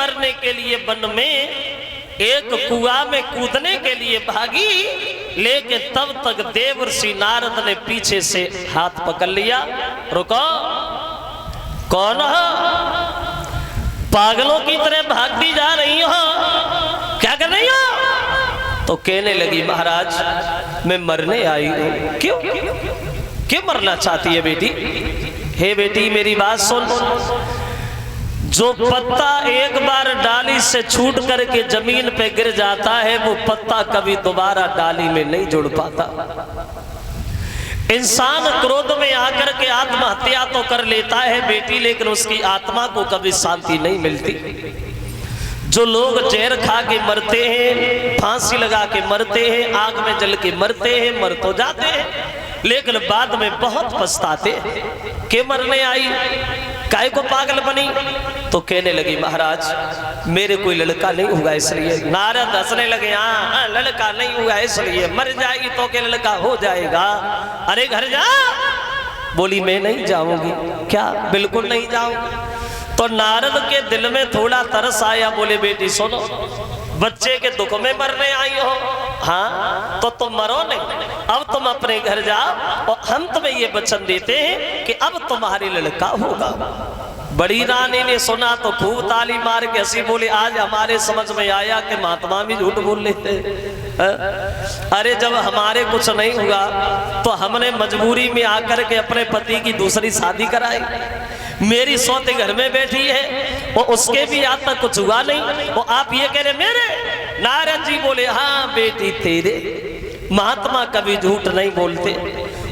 मरने के लिए वन में एक कुआं में कूदने के लिए भागी, लेकिन तब तक देवर्षि नारद ने पीछे से हाथ पकड़ लिया। रुको, कौन हो? पागलों की तरह भागती जा रही हो, क्या कर रही हो? तो कहने लगी महाराज मैं मरने आई हूं। क्यों क्यों मरना चाहती है बेटी? हे बेटी मेरी बात सुन, जो पत्ता एक बार डाली से छूट करके जमीन पे गिर जाता है वो पत्ता कभी दोबारा डाली में नहीं जुड़ पाता। इंसान क्रोध में आकर के आत्महत्या तो कर लेता है बेटी, लेकिन उसकी आत्मा को कभी शांति नहीं मिलती। जो लोग जहर खा के मरते हैं, फांसी लगा के मरते हैं, आग में जल के मरते हैं, मर तो जाते हैं लेकिन बाद में बहुत पछताते हैं कि मरने आई, काय को पागल बनी। तो कहने लगी महाराज मेरे कोई लड़का नहीं हुआ इसलिए। नारद हंसने लगे, हाँ लड़का नहीं हुआ इसलिए, मर जाएगी तो क्या लड़का हो जाएगा? अरे घर जा। बोली मैं नहीं जाऊंगी। क्या? बिल्कुल नहीं जाऊंगी। तो नारद के दिल में थोड़ा तरस आया, बोले बेटी सुनो, बच्चे के दुख में मरने आई हो, हाँ तो तुम मरो नहीं, अब तुम अपने घर जाओ और हम तुम्हें ये वचन देते हैं कि अब तुम्हारी लड़का होगा। बड़ी रानी ने सुना तो खूब ताली मार के हंसी, बोली आज हमारे समझ में आया कि महात्मा भी झूठ बोल लेते हैं। अरे जब हमारे कुछ नहीं हुआ तो हमने मजबूरी में आकर के अपने पति की दूसरी शादी कराई। मेरी सौते घर में बैठी है और उसके भी आज तक कुछ हुआ नहीं, और आप ये कह रहे मेरे? नारद जी बोले हाँ बेटी तेरे। महात्मा कभी झूठ नहीं बोलते,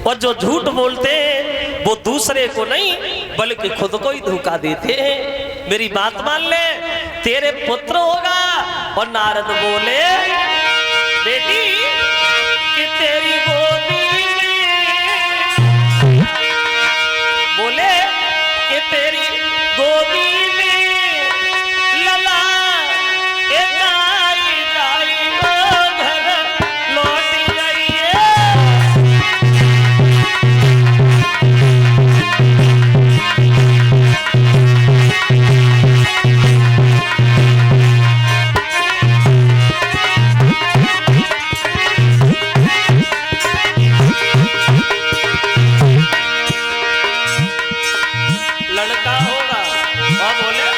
और जो झूठ बोलते हैं वो दूसरे को नहीं बल्कि खुद को ही धोखा देते हैं। मेरी बात मान ले, तेरे पुत्र होगा। और नारद बोले बेटी कि तेरी गोदी में, बोले कि तेरी गोदी में लला एक आई जाई घर लौट जाइए। लड़का होगा। और बोले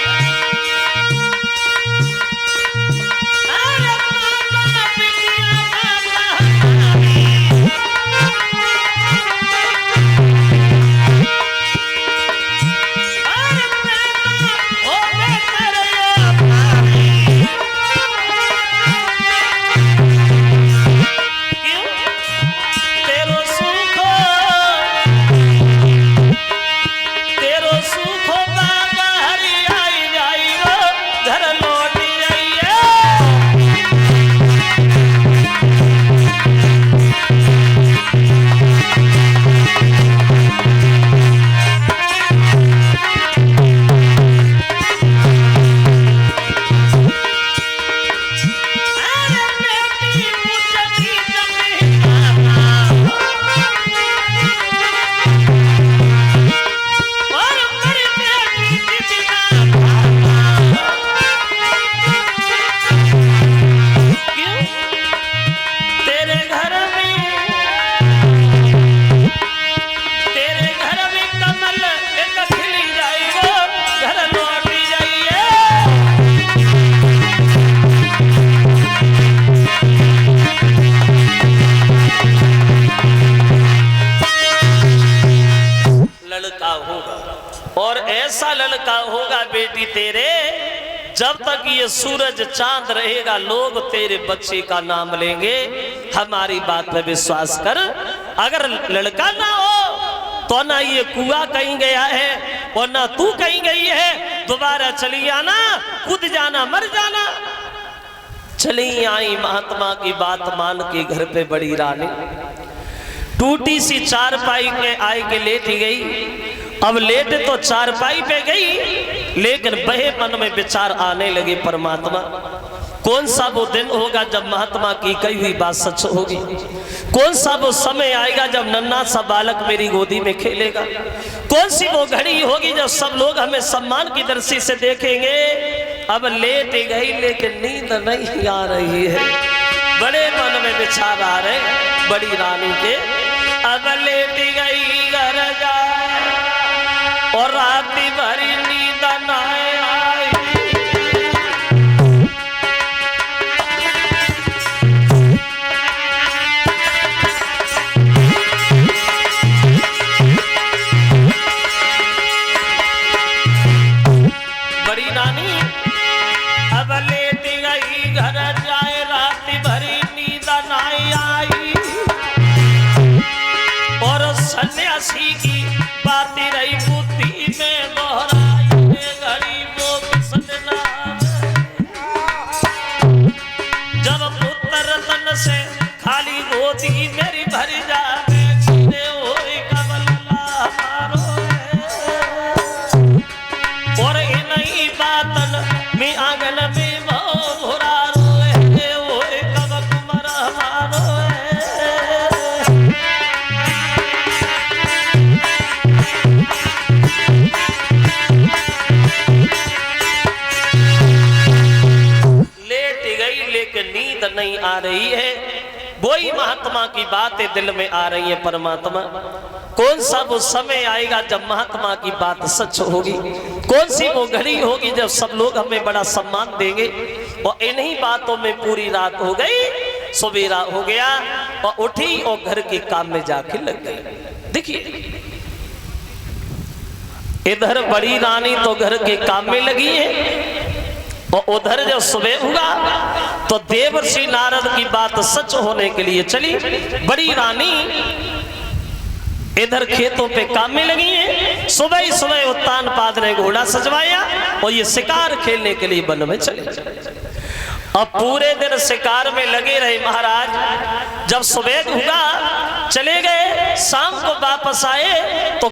और ऐसा लड़का होगा बेटी तेरे, जब तक ये सूरज चांद रहेगा लोग तेरे बच्चे का नाम लेंगे। हमारी बात पे विश्वास कर। अगर लड़का ना हो तो ना ये कुआं कहीं गया है और ना तू कहीं गई है, दोबारा चली आना, कूद जाना, मर जाना। चली आई महात्मा की बात मान के घर पे बड़ी रानी टूटी सी चारपाई के आए के लेट गई। अब लेट तो चारपाई पे गई, लेकिन बहे मन में विचार आने लगे परमात्मा कौन सा वो दिन होगा जब महात्मा की कही हुई बात सच होगी? कौन सा वो समय आएगा जब नन्हा सा बालक मेरी गोदी में खेलेगा? कौन सी वो घड़ी होगी जब सब लोग हमें सम्मान की दृष्टि से देखेंगे? अब लेट गई लेकिन नींद नहीं आ रही है। बड़े मन में विचार आ रहे बड़ी रानी के। अब लेट गई घर जाए और रात भरी नींद न आई। बड़ी रानी अब लेट गई घर जाए, रात भरी नींद न आई। और सन्यासी की बात रही बुद्धि में दोहराई, गरीबों की सजना जब पुत्र तन से खाली गोदी मेरी भरी जावे, और इन्हीं बातन में आंगन में भोरा रोए, वो कब कुमर हमारो नींद नहीं आ रही है। वही महात्मा की बातें दिल में आ रही है। परमात्मा कौन सा वो समय आएगा जब महात्मा की बात सच होगी? कौन सी वो घड़ी होगी जब सब लोग हमें बड़ा सम्मान देंगे? और इन्हीं बातों में पूरी रात हो गई, सवेरा हो गया और उठी और घर के काम में जाके लग गई। देखिए इधर बड़ी रानी तो घर के काम में लगी है और उधर जब सुबह हुआ तो देवर्षि नारद की बात सच होने के लिए चली। बड़ी रानी इधर खेतों पे काम में लगी है। सुबह ही सुबह उत्तान पाद ने घोड़ा सजवाया और ये शिकार खेलने के लिए वन में चले। अब पूरे दिन शिकार में लगे रहे महाराज। जब सुबह हुआ चले गए, शाम को वापस आए तो